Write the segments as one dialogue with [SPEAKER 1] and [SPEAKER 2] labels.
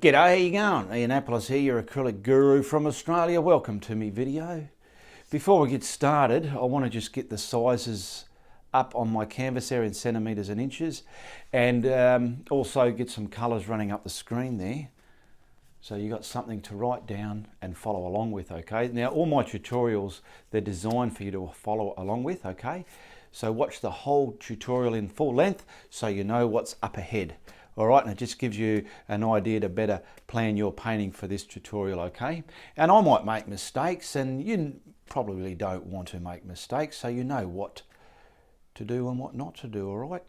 [SPEAKER 1] G'day, how you going? Ianapolis here, your acrylic guru from Australia. Welcome to me video. Before we get started, I want to just get the sizes up on my canvas there in centimetres and inches, and also get some colours running up the screen there. So you got something to write down and follow along with, okay? Now, all my tutorials, they're designed for you to follow along with, okay? So watch the whole tutorial in full length so you know what's up ahead. All right, and it just gives you an idea to better plan your painting for this tutorial, okay? And I might make mistakes, and you probably don't want to make mistakes, so you know what to do and what not to do, all right?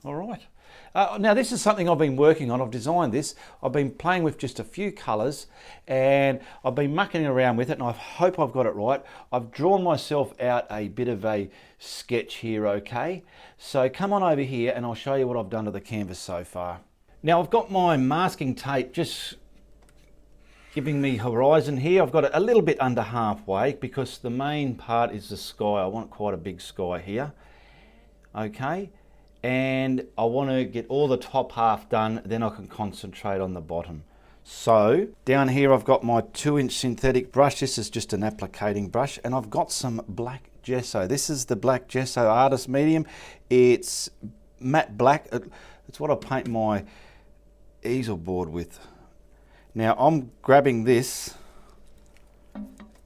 [SPEAKER 1] All right. Now, this is something I've been working on. I've designed this. I've been playing with just a few colours, and I've been mucking around with it, and I hope I've got it right. I've drawn myself out a bit of a sketch here, okay? So come on over here, and I'll show you what I've done to the canvas so far. Now, I've got my masking tape just giving me horizon here. I've got it a little bit under halfway because the main part is the sky. I want quite a big sky here, okay? And I want to get all the top half done, then I can concentrate on the bottom. So down here I've got my 2-inch synthetic brush. This is just an applicating brush, and I've got some black gesso. This is the black gesso artist medium. It's matte black. It's what I paint my easel board with. Now I'm grabbing this,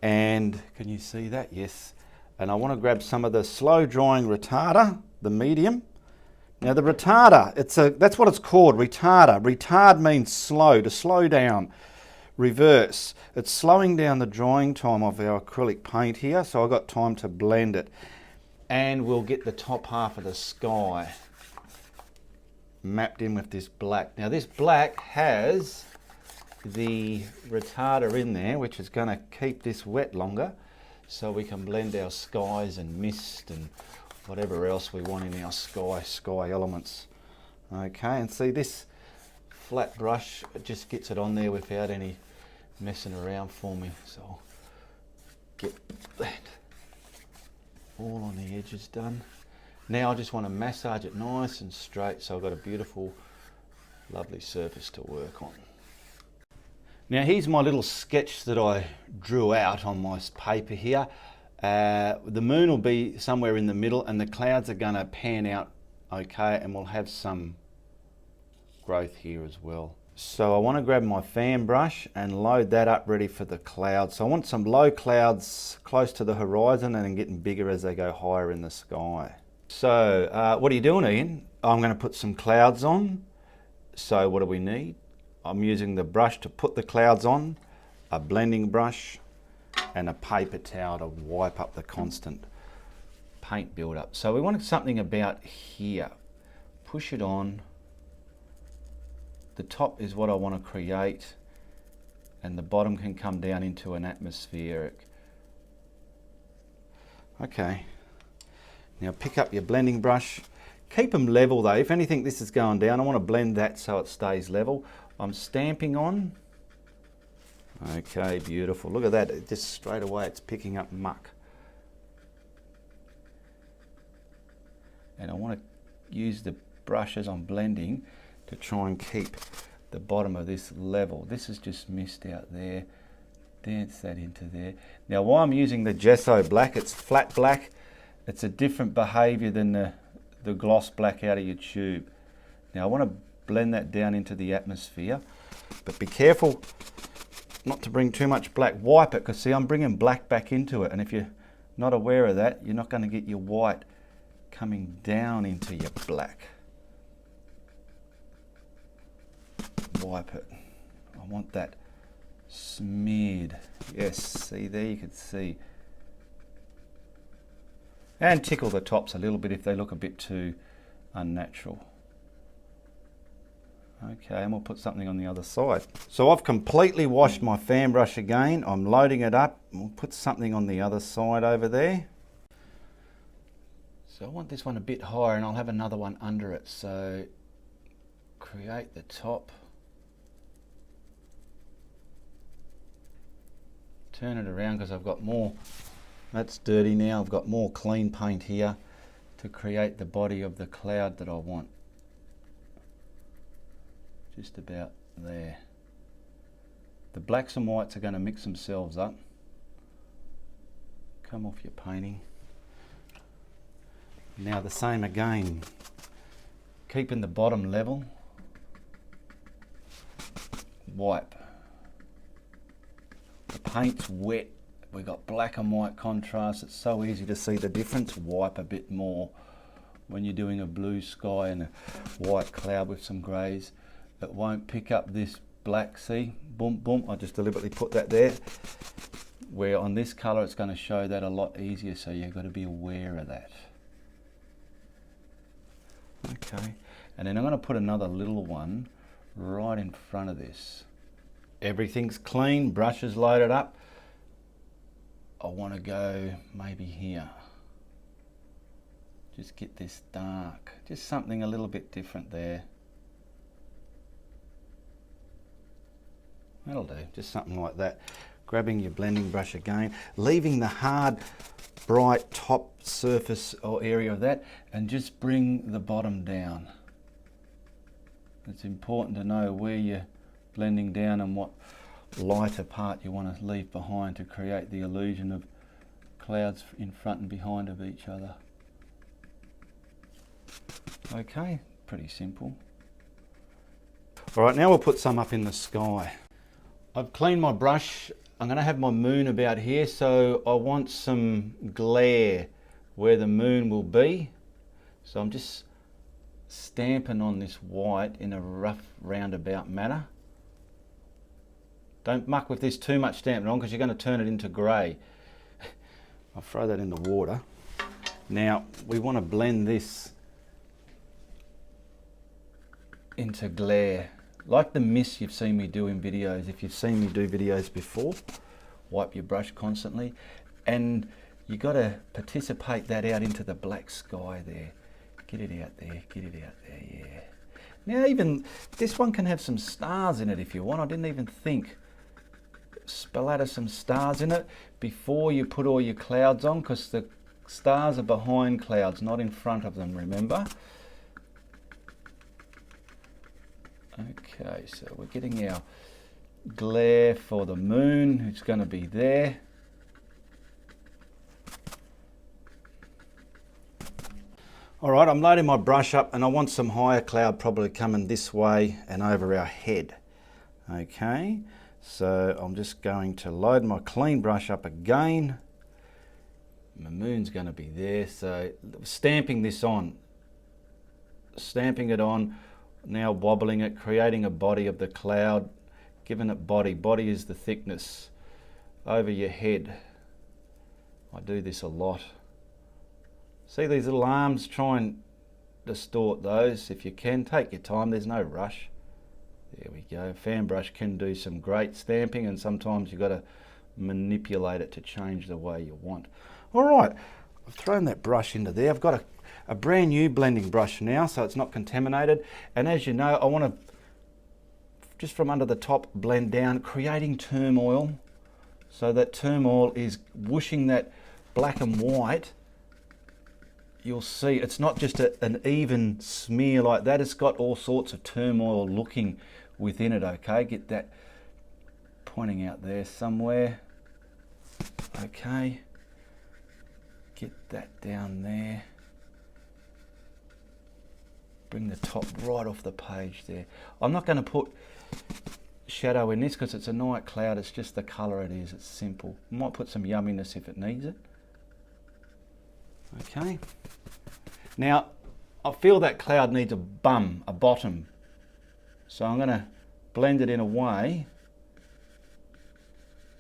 [SPEAKER 1] and can you see that? Yes. And I want to grab some of the slow drying retarder, the medium. Now the retarder, that's what it's called, retarder. Retard means slow, to slow down, reverse. It's slowing down the drying time of our acrylic paint here, so I've got time to blend it. And we'll get the top half of the sky mapped in with this black. Now this black has the retarder in there, which is going to keep this wet longer, so we can blend our skies and mist and whatever else we want in our sky elements. Okay, and see this flat brush, it just gets it on there without any messing around for me. So I'll get that all on the edges done. Now I just want to massage it nice and straight so I've got a beautiful, lovely surface to work on. Now here's my little sketch that I drew out on my paper here. The moon will be somewhere in the middle, and the clouds are going to pan out, okay, and we'll have some growth here as well. So I want to grab my fan brush and load that up ready for the clouds. So I want some low clouds close to the horizon and then getting bigger as they go higher in the sky. So what are you doing, Ian? I'm going to put some clouds on. So what do we need? I'm using the brush to put the clouds on, a blending brush, and a paper towel to wipe up the constant paint build-up. So we wanted something about here. Push it on. The top is what I want to create, and the bottom can come down into an atmospheric. Okay. Now pick up your blending brush. Keep them level though. If anything, this is going down. I want to blend that so it stays level. I'm stamping on. Okay, beautiful. Look at that. It just straight away it's picking up muck. And I want to use the brush as I'm blending to try and keep the bottom of this level. This is just mist out there. Dance that into there. Now while I'm using the gesso black, it's flat black. It's a different behavior than the gloss black out of your tube. Now I want to blend that down into the atmosphere, but be careful not to bring too much black. Wipe it, because see, I'm bringing black back into it, and if you're not aware of that, you're not going to get your white coming down into your black. Wipe it. I want that smeared. Yes, see there, you can see. And tickle the tops a little bit if they look a bit too unnatural. Okay, and we'll put something on the other side. So I've completely washed my fan brush again. I'm loading it up. We'll put something on the other side over there. So I want this one a bit higher, and I'll have another one under it. So create the top. Turn it around because I've got more. That's dirty now. I've got more clean paint here to create the body of the cloud that I want. Just about there. The blacks and whites are going to mix themselves up. Come off your painting. Now the same again, keeping the bottom level. Wipe. The paint's wet. We've got black and white contrast. It's so easy to see the difference. Wipe a bit more. When you're doing a blue sky and a white cloud with some greys, it won't pick up this black. See, boom, boom. I just deliberately put that there. Where on this colour it's going to show that a lot easier, so you've got to be aware of that. Okay, and then I'm going to put another little one right in front of this. Everything's clean, brush is loaded up. I want to go maybe here. Just get this dark, just something a little bit different there. That'll do, just something like that. Grabbing your blending brush again, leaving the hard, bright top surface or area of that, and just bring the bottom down. It's important to know where you're blending down and what lighter part you want to leave behind to create the illusion of clouds in front and behind of each other. Okay, pretty simple. All right, now we'll put some up in the sky. I've cleaned my brush. I'm going to have my moon about here, so I want some glare where the moon will be. So I'm just stamping on this white in a rough roundabout manner. Don't muck with this too much stamping on because you're going to turn it into grey. I'll throw that in the water. Now we want to blend this into glare. Like the mist you've seen me do in videos. If you've seen me do videos before, wipe your brush constantly, and you got to participate that out into the black sky there. Get it out there, get it out there, yeah. Now even this one can have some stars in it if you want. I didn't even think. Splatter some stars in it before you put all your clouds on, because the stars are behind clouds, not in front of them, remember? Okay, so we're getting our glare for the moon, who's going to be there. All right, I'm loading my brush up and I want some higher cloud probably coming this way and over our head. Okay, so I'm just going to load my clean brush up again. My moon's going to be there, so stamping this on. Stamping it on. Now wobbling it, creating a body of the cloud, giving it body. Body is the thickness over your head. I do this a lot. See these little arms? Try and distort those if you can. Take your time, there's no rush. There we go. Fan brush can do some great stamping, and sometimes you've got to manipulate it to change the way you want. All right, I've thrown that brush into there. I've got a brand new blending brush now, so it's not contaminated. And as you know, I want to, just from under the top, blend down, creating turmoil. So that turmoil is whooshing that black and white. You'll see it's not just an even smear like that. It's got all sorts of turmoil looking within it, okay? Get that pointing out there somewhere. Okay. Get that down there. Bring the top right off the page there. I'm not going to put shadow in this because it's a night cloud. It's just the colour it is. It's simple. Might put some yumminess if it needs it. Okay. Now, I feel that cloud needs a bottom. So I'm going to blend it in a way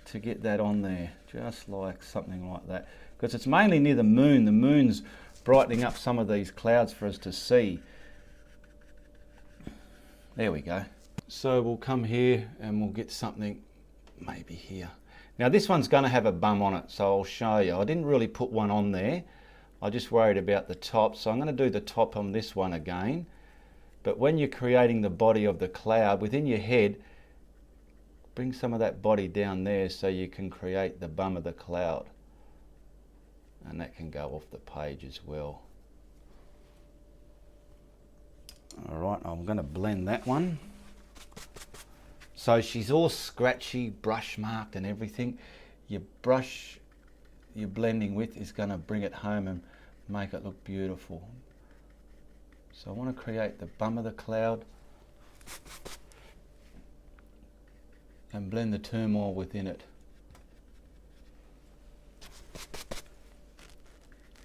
[SPEAKER 1] to get that on there. Just like something like that. Because it's mainly near the moon. The moon's brightening up some of these clouds for us to see. There we go. So we'll come here and we'll get something maybe here. Now this one's going to have a bum on it, so I'll show you. I didn't really put one on there. I just worried about the top, so I'm going to do the top on this one again. But when you're creating the body of the cloud within your head, bring some of that body down there so you can create the bum of the cloud. And that can go off the page as well. All right, I'm going to blend that one. So she's all scratchy, brush marked and everything. Your brush you're blending with is going to bring it home and make it look beautiful. So I want to create the bum of the cloud and blend the turmoil within it.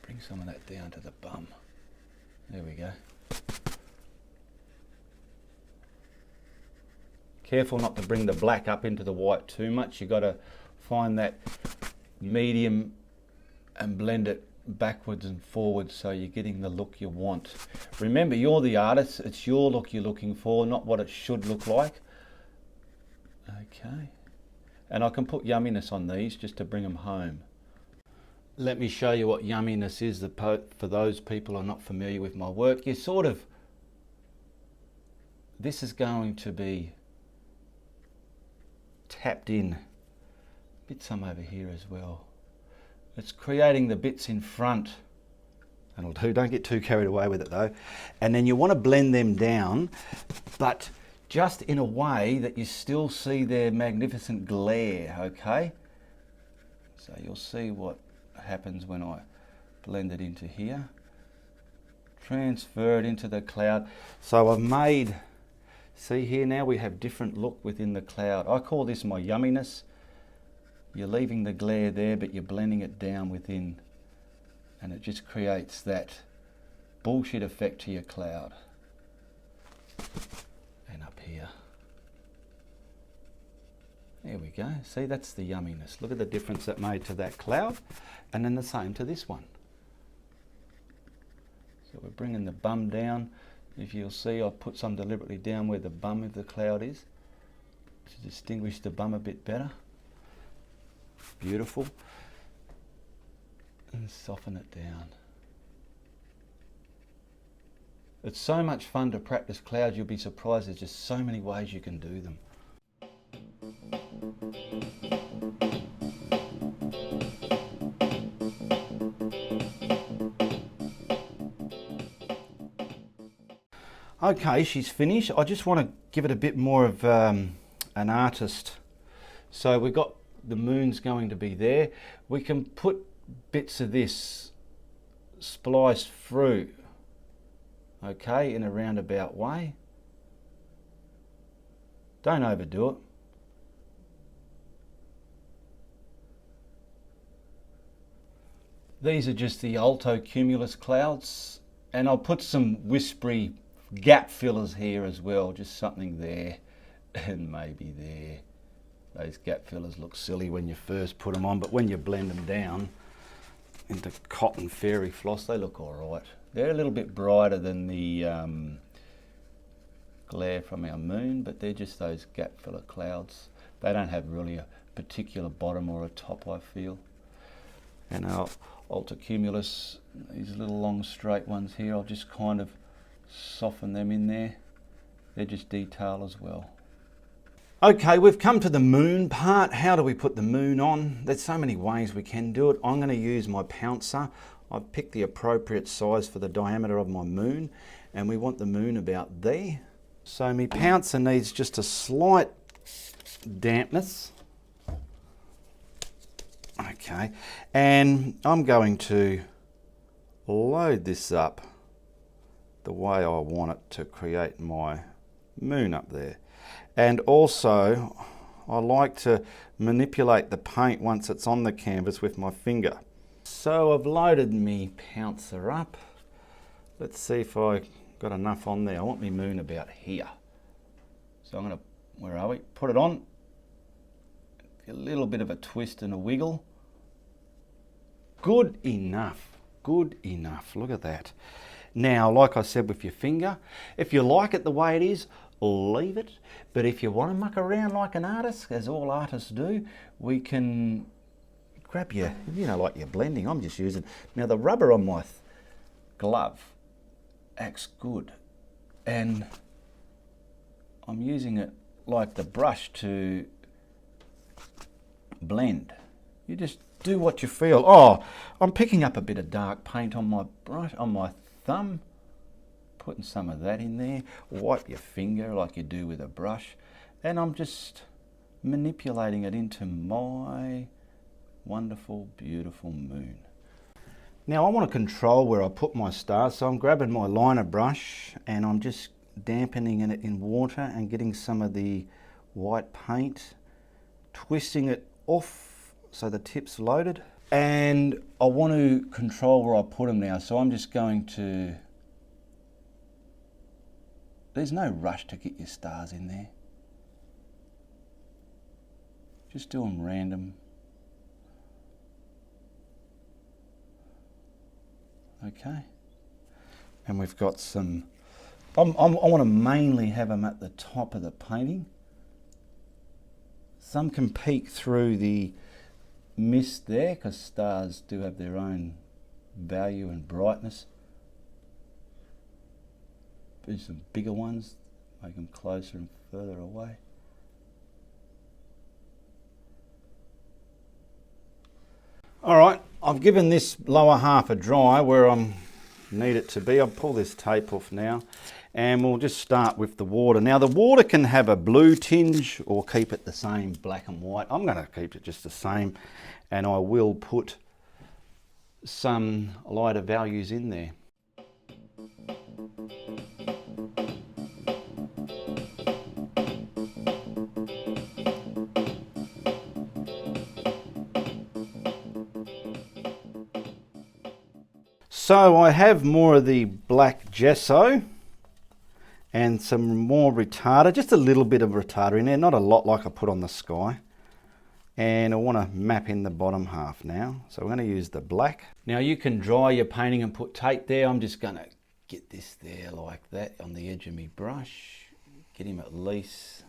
[SPEAKER 1] Bring some of that down to the bum. There we go. Careful not to bring the black up into the white too much. You've got to find that medium and blend it backwards and forwards so you're getting the look you want. Remember, you're the artist. It's your look you're looking for, not what it should look like. Okay. And I can put yumminess on these just to bring them home. Let me show you what yumminess is for those people who are not familiar with my work. You sort of, this is going to be tapped in. Bit some over here as well. It's creating the bits in front. That'll do. Don't get too carried away with it though. And then you want to blend them down, but just in a way that you still see their magnificent glare, okay? So you'll see what happens when I blend it into here. Transfer it into the cloud. So I've made, see here now we have different look within the cloud. I call this my yumminess. You're leaving the glare there, but you're blending it down within, and it just creates that bullshit effect to your cloud. And up here. There we go. See, that's the yumminess. Look at the difference that made to that cloud, and then the same to this one. So we're bringing the bum down. If you'll see, I've put some deliberately down where the bum of the cloud is to distinguish the bum a bit better. Beautiful. And soften it down. It's so much fun to practice clouds, you'll be surprised there's just so many ways you can do them. Okay, she's finished. I just want to give it a bit more of an artist. So we've got the moon's going to be there. We can put bits of this spliced through, okay, in a roundabout way. Don't overdo it. These are just the alto cumulus clouds, and I'll put some whispery gap fillers here as well, just something there and maybe there. Those gap fillers look silly when you first put them on, but when you blend them down into cotton fairy floss, they look all right. They're a little bit brighter than the glare from our moon, but they're just those gap filler clouds. They don't have really a particular bottom or a top, I feel. And our altocumulus, these little long straight ones here, I'll just kind of soften them in there. They're just detail as well. Okay, we've come to the moon part. How do we put the moon on? There's so many ways we can do it. I'm going to use my pouncer. I've picked the appropriate size for the diameter of my moon, and we want the moon about there. So my pouncer needs just a slight dampness. Okay, and I'm going to load this up the way I want it to create my moon up there. And also, I like to manipulate the paint once it's on the canvas with my finger. So I've loaded me pouncer up. Let's see if I got enough on there. I want my moon about here. So I'm going to, where are we? Put it on. A little bit of a twist and a wiggle. Good enough. Good enough. Look at that. Now, like I said with your finger, if you like it the way it is, leave it. But if you want to muck around like an artist, as all artists do, we can grab your, like your blending. I'm just using, now the rubber on my glove acts good. And I'm using it like the brush to blend. You just do what you feel. Oh, I'm picking up a bit of dark paint on my brush, on my thumb. Putting some of that in there. Wipe your finger like you do with a brush, And I'm just manipulating it into my wonderful, beautiful moon. Now I want to control where I put my stars, so I'm grabbing my liner brush and I'm just dampening it in water and getting some of the white paint, twisting it off so the tip's loaded. And I want to control where I put them now, so I'm just going to, there's no rush to get your stars in there. Just do them random. Okay. And we've got some, I want to mainly have them at the top of the painting. Some can peek through the mist there, because stars do have their own value and brightness. Do some bigger ones, make them closer and further away. Alright, I've given this lower half a dry where I need it to be. I'll pull this tape off now and we'll just start with the water. Now the water can have a blue tinge or keep it the same black and white. I'm going to keep it just the same, and I will put some lighter values in there. So I have more of the black gesso and some more retarder, just a little bit of retarder in there, not a lot like I put on the sky. And I want to map in the bottom half now. So we're going to use the black. Now you can dry your painting and put tape there. I'm just going to get this there like that on the edge of my brush. Get him at least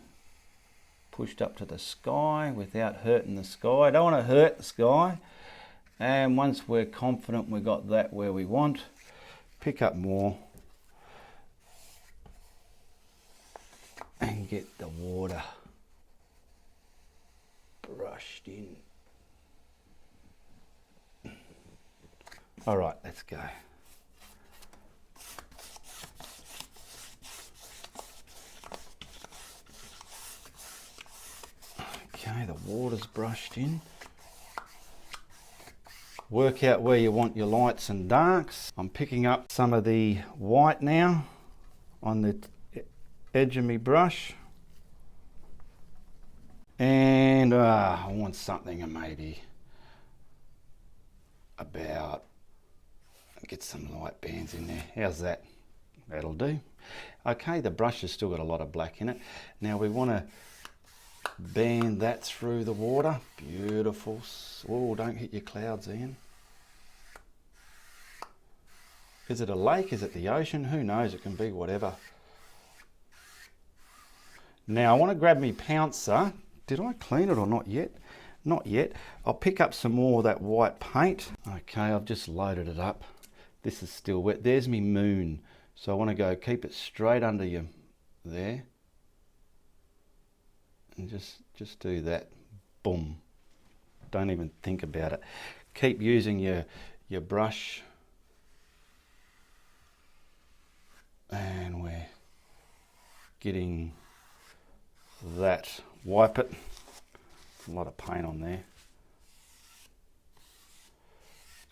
[SPEAKER 1] pushed up to the sky without hurting the sky. I don't want to hurt the sky. And once we're confident we've got that where we want, pick up more and get the water brushed in. All right, let's go. Okay, the water's brushed in. Work out where you want your lights and darks. I'm picking up some of the white now on the edge of my brush. And I want something maybe about, get some light bands in there. How's that? That'll do. Okay, the brush has still got a lot of black in it. Now we want to band that through the water. Beautiful. Oh, don't hit your clouds, Ian. Is it a lake? Is it the ocean? Who knows? It can be whatever. Now I want to grab me pouncer. Did I clean it or not yet? Not yet. I'll pick up some more of that white paint. Okay, I've just loaded it up. This is still wet. There's me moon. So I want to go keep it straight under you there. And just do that. Boom. Don't even think about it. Keep using your brush. And we're getting that. Wipe it. A lot of paint on there.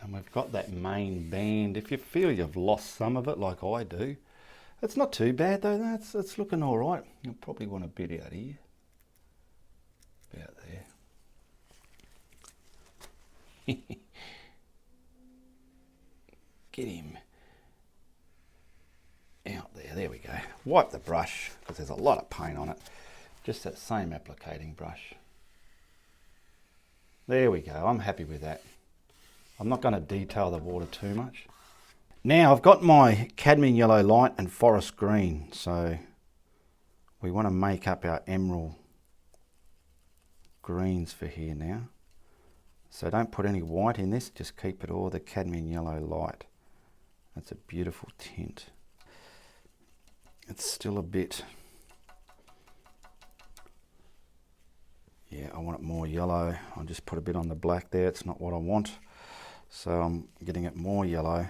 [SPEAKER 1] And we've got that main band. If you feel you've lost some of it like I do, it's not too bad though. It's looking all right. You'll probably want a bit out here. About there. Get him out there. There we go. Wipe the brush because there's a lot of paint on it. Just that same applicating brush. There we go. I'm happy with that. I'm not going to detail the water too much. Now I've got my cadmium yellow light and forest green. So we want to make up our emerald greens for here now. So don't put any white in this. Just keep it all the cadmium yellow light. That's a beautiful tint. It's still a bit, yeah, I want it more yellow. I'll just put a bit on the black there. It's not what I want. So I'm getting it more yellow.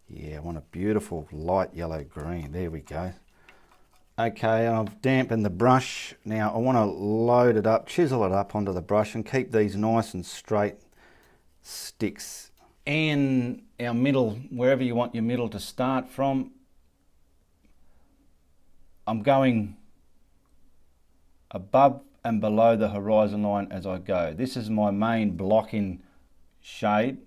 [SPEAKER 1] Yeah, I want a beautiful light yellow green. There we go. Okay, I've dampened the brush. Now I want to load it up, chisel it up onto the brush and keep these nice and straight sticks. And our middle, wherever you want your middle to start from, I'm going above and below the horizon line as I go. This is my main blocking shade.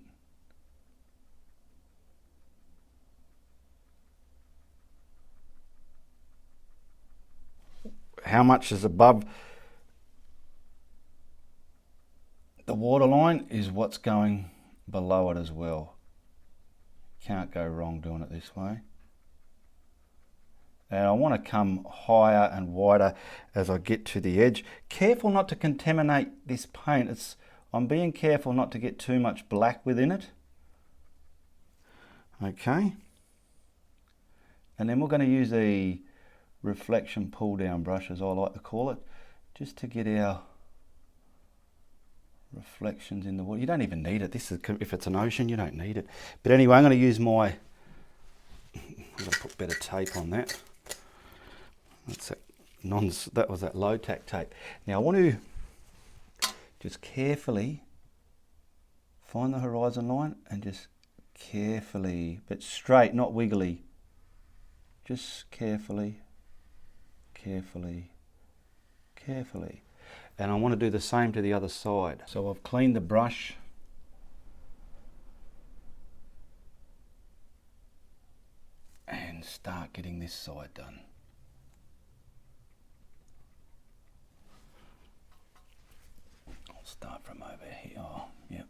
[SPEAKER 1] How much is above the waterline is what's going below it as well. Can't go wrong doing it this way. And I want to come higher and wider as I get to the edge. Careful not to contaminate this paint. I'm being careful not to get too much black within it. Okay. And then we're going to use a reflection pull down brush, as I like to call it, just to get our reflections in the water. You don't even need it. This is, if it's an ocean, you don't need it. But anyway, I'm going to use my, I'm going to put better tape on that. That was that low tack tape. Now I want to just carefully find the horizon line and just carefully, but straight, not wiggly, just carefully, carefully, carefully. And I want to do the same to the other side. So I've cleaned the brush. And start getting this side done. I'll start from over here. Oh, yep.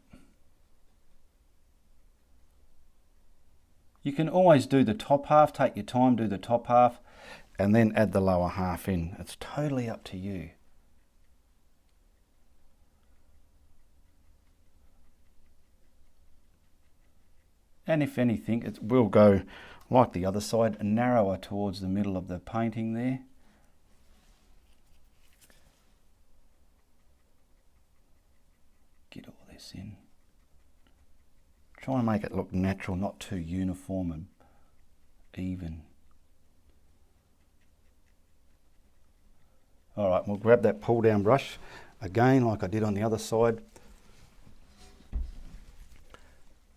[SPEAKER 1] You can always do the top half, take your time, do the top half, and then add the lower half in. It's totally up to you. And if anything, it will go like the other side, narrower towards the middle of the painting there. Get all this in. Try and make it look natural, not too uniform and even. All right, we'll grab that pull down brush again, like I did on the other side,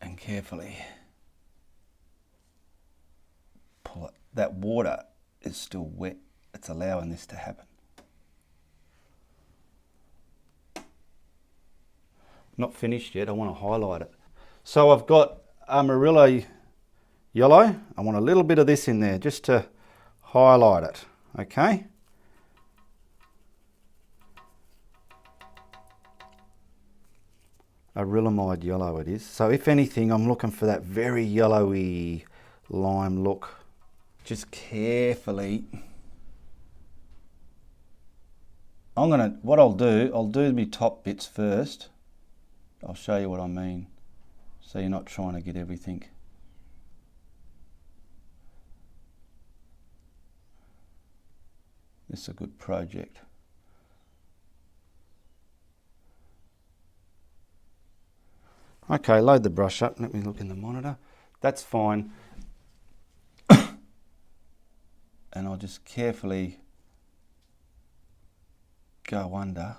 [SPEAKER 1] and carefully pull it. That water is still wet. It's allowing this to happen. Not finished yet. I want to highlight it. So I've got Amarillo yellow. I want a little bit of this in there just to highlight it. Okay. Acrylamide yellow it is. So if anything, I'm looking for that very yellowy lime look. Just carefully. What I'll do my top bits first. I'll show you what I mean. So you're not trying to get everything. This is a good project. Okay, load the brush up. Let me look in the monitor. That's fine. And I'll just carefully go under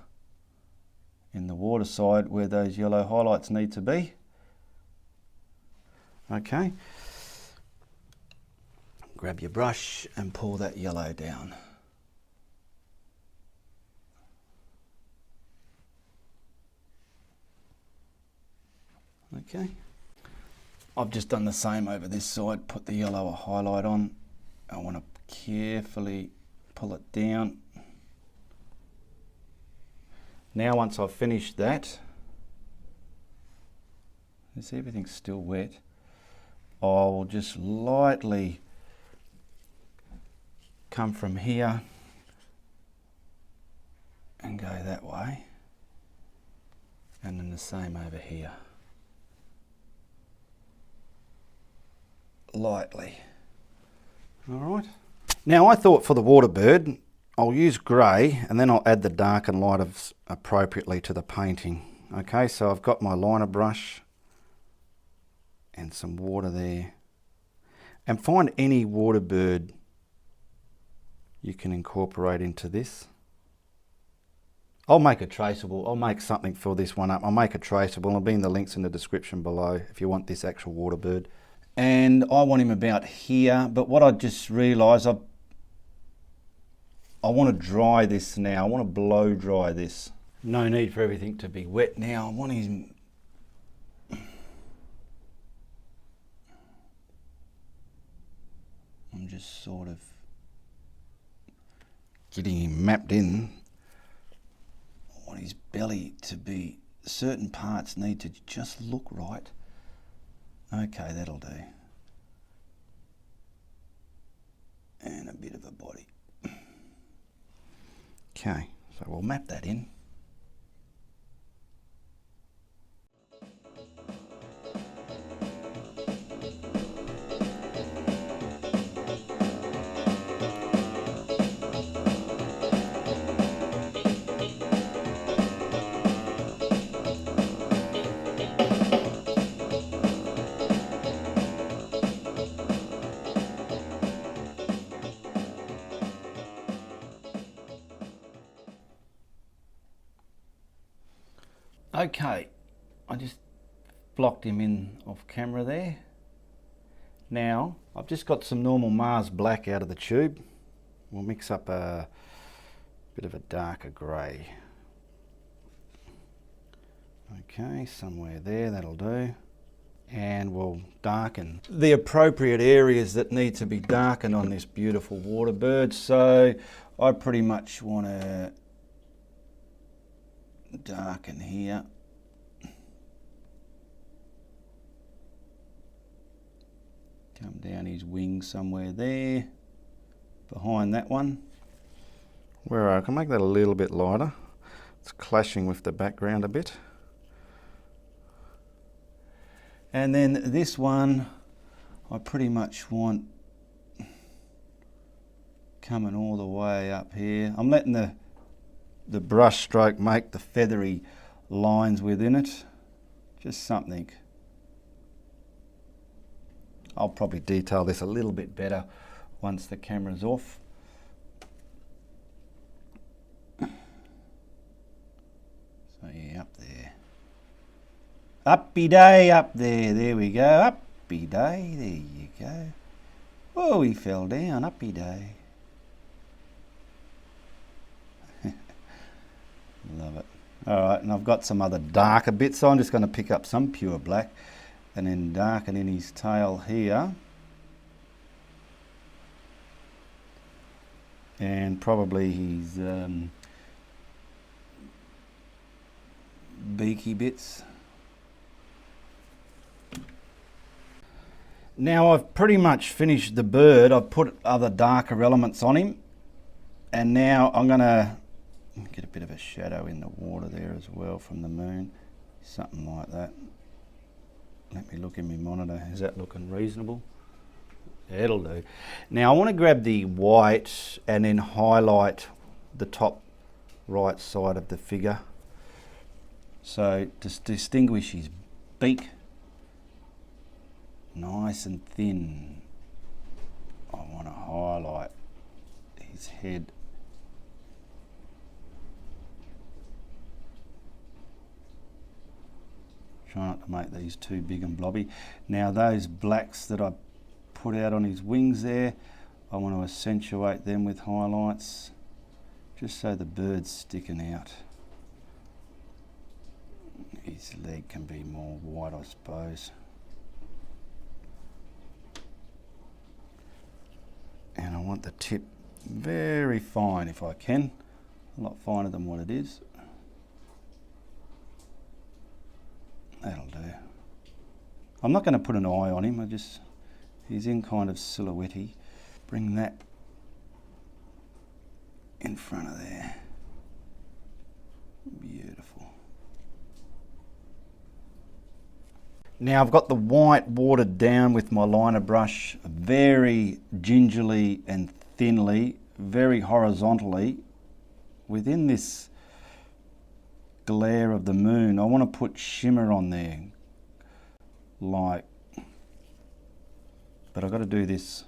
[SPEAKER 1] in the water side where those yellow highlights need to be. Okay. Grab your brush and pull that yellow down. Okay. I've just done the same over this side, put the yellow highlight on. I want to carefully pull it down. Now once I've finished that, you see everything's still wet, I will just lightly come from here and go that way, and then the same over here. Lightly. All right. Now I thought for the water bird, I'll use grey and then I'll add the dark and light appropriately to the painting. Okay, so I've got my liner brush and some water there. And find any water bird you can incorporate into this. I'll make a traceable. I'll make something for this one up. I'll make a traceable. There'll be in the links in the description below if you want this actual water bird. And I want him about here, but what I just realised, I want to dry this now. I want to blow dry this. No need for everything to be wet now. I want him... I'm just sort of getting him mapped in. I want his belly to be... certain parts need to just look right. Okay, that'll do. And a bit of a body. Okay, so we'll map that in. Okay, I just blocked him in off camera there. Now, I've just got some normal Mars black out of the tube. We'll mix up a bit of a darker grey. Okay, somewhere there, that'll do. And we'll darken the appropriate areas that need to be darkened on this beautiful water bird. So I pretty much want to darken here. Come down his wing somewhere there, behind that one. Where I can make that a little bit lighter. It's clashing with the background a bit. And then this one, I pretty much want coming all the way up here. I'm letting the brush stroke make the feathery lines within it. Just something. I'll probably detail this a little bit better once the camera's off. So yeah, up there. Uppy day up there, there we go. Uppy day, there you go. Oh, he fell down, uppy day. Love it. Alright, and I've got some other darker bits, so I'm just going to pick up some pure black and then darken in his tail here. And probably his beaky bits. Now I've pretty much finished the bird. I've put other darker elements on him. And now I'm going to get a bit of a shadow in the water there as well from the moon. Something like that. Let me look in my monitor. Is that looking reasonable? Yeah, it'll do. Now I want to grab the white and then highlight the top right side of the figure. So to distinguish his beak, nice and thin, I want to highlight his head. Try not to make these too big and blobby. Now those blacks that I put out on his wings there, I want to accentuate them with highlights, just so the bird's sticking out. His leg can be more white, I suppose. And I want the tip very fine if I can, a lot finer than what it is. That'll do. I'm not going to put an eye on him, he's in kind of silhouette-y. Bring that in front of there. Beautiful. Now I've got the white watered down with my liner brush, very gingerly and thinly, very horizontally. Within this glare of the moon, I want to put shimmer on there, like, but I've got to do this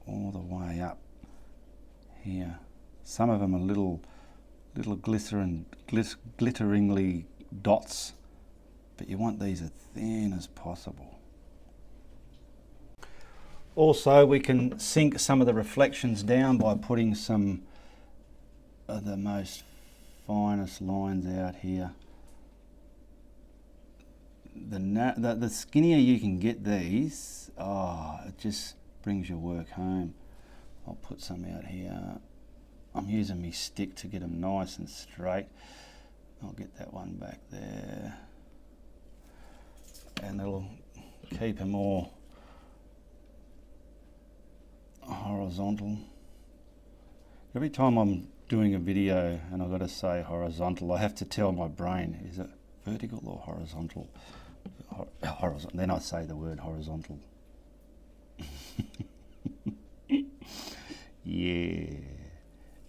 [SPEAKER 1] all the here. Some of them are little glitteringly dots, but you want these as thin as possible. Also, we can sink some of the reflections down by putting some of the most finest lines out here. The skinnier you can get these, it just brings your work home. I'll put some out here. I'm using my stick to get them nice and straight. I'll get that one back there, and it'll keep them all horizontal. Every time I'm doing a video and I've got to say horizontal, I have to tell my brain, is it vertical or horizontal? Horizontal. Then I say the word horizontal. Yeah.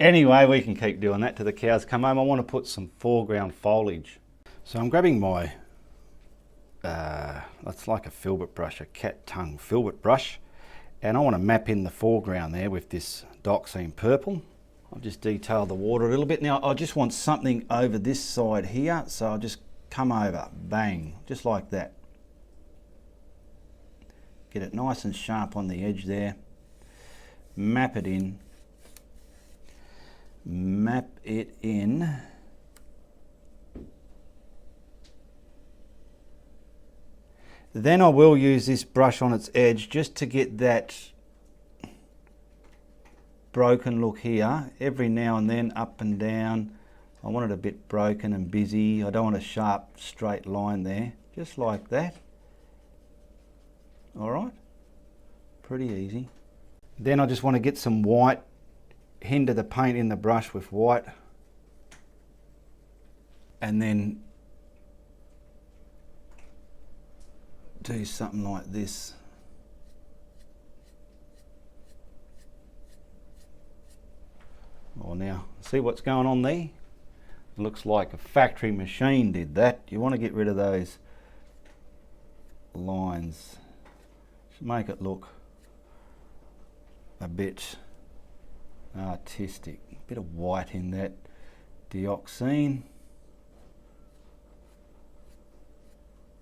[SPEAKER 1] Anyway, we can keep doing that till the cows come home. I want to put some foreground foliage. So I'm grabbing my, that's like a filbert brush, a cat tongue filbert brush. And I want to map in the foreground there with this dioxine purple. I'll just detail the water a little bit. Now I just want something over this side here. So I'll just come over, bang, just like that. Get it nice and sharp on the edge there. Map it in. Map it in. Then I will use this brush on its edge just to get that broken look here. Every now and then, up and down. I want it a bit broken and busy. I don't want a sharp straight line there. Just like that. Alright, pretty easy. Then I just want to get some white, hinder the paint in the brush with white, and then do something like this. Well, now see what's going on there? It looks like a factory machine did that. You want to get rid of those lines. Make it look a bit artistic. A bit of white in that dioxine.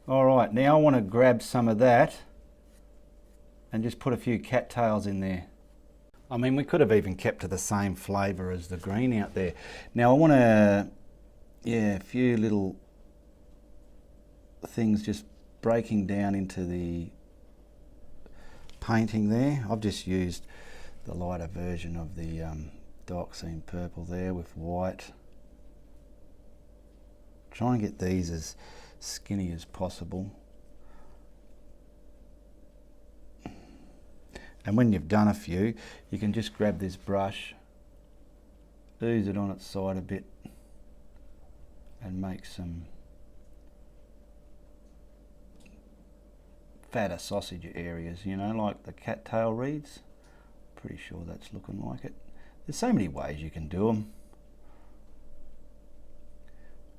[SPEAKER 1] Alright, now I want to grab some of that and just put a few cattails in there. I mean, we could have even kept to the same flavour as the green out there. Now I want to, a few little things just breaking down into the painting there. I've just used the lighter version of the dioxine purple there with white. Try and get these as skinny as possible. And when you've done a few, you can just grab this brush, ooze it on its side a bit, and make some fatter sausage areas, you know, like the cattail reeds. Pretty sure that's looking like it. There's so many ways you can do them.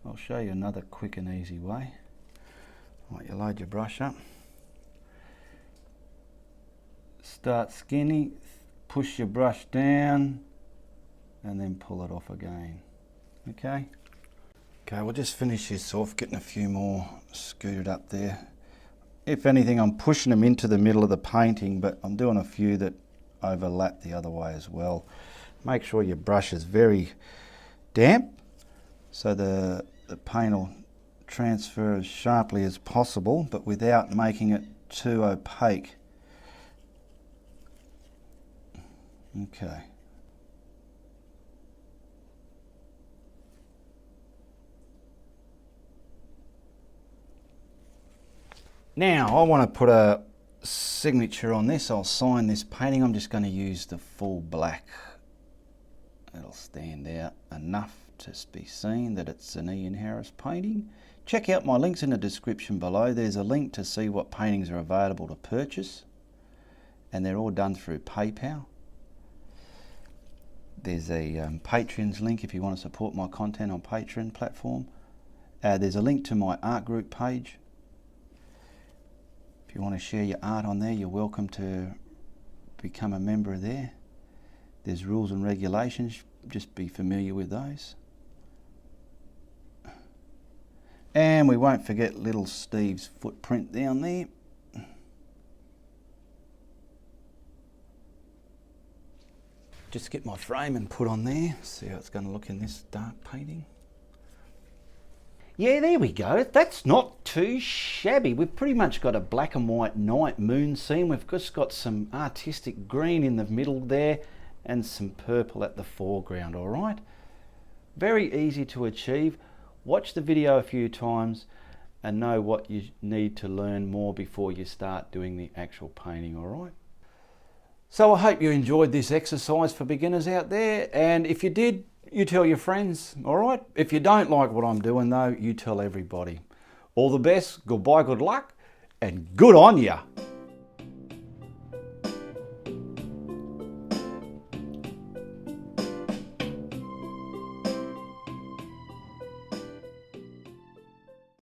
[SPEAKER 1] I'll show you another quick and easy way. Right, you load your brush up. Start skinny, push your brush down, and then pull it off again. Okay? Okay, we'll just finish this off, getting a few more scooted up there. If anything, I'm pushing them into the middle of the painting, but I'm doing a few that overlap the other way as well. Make sure your brush is very damp so the paint will transfer as sharply as possible, but without making it too opaque. Okay. Now I want to put a signature on this. I'll sign this painting. I'm just going to use the full black. It'll stand out enough to be seen that it's an Ian Harris painting. Check out my links in the description below. There's a link to see what paintings are available to purchase, and they're all done through PayPal. There's a Patreon's link if you want to support my content on Patreon platform. There's a link to my art group page. If you want to share your art on there, you're welcome to become a member there. There's rules and regulations, just be familiar with those. And we won't forget little Steve's footprint down there. Just get my frame and put on there, see how it's going to look in this dark painting. Yeah, there we go. That's not too shabby. We've pretty much got a black and white night moon scene. We've just got some artistic green in the middle there and some purple at the foreground, all right? Very easy to achieve. Watch the video a few times and know what you need to learn more before you start doing the actual painting, all right? So I hope you enjoyed this exercise for beginners out there, and if you did, you tell your friends, all right? If you don't like what I'm doing though, you tell everybody. All the best, goodbye, good luck, and good on ya.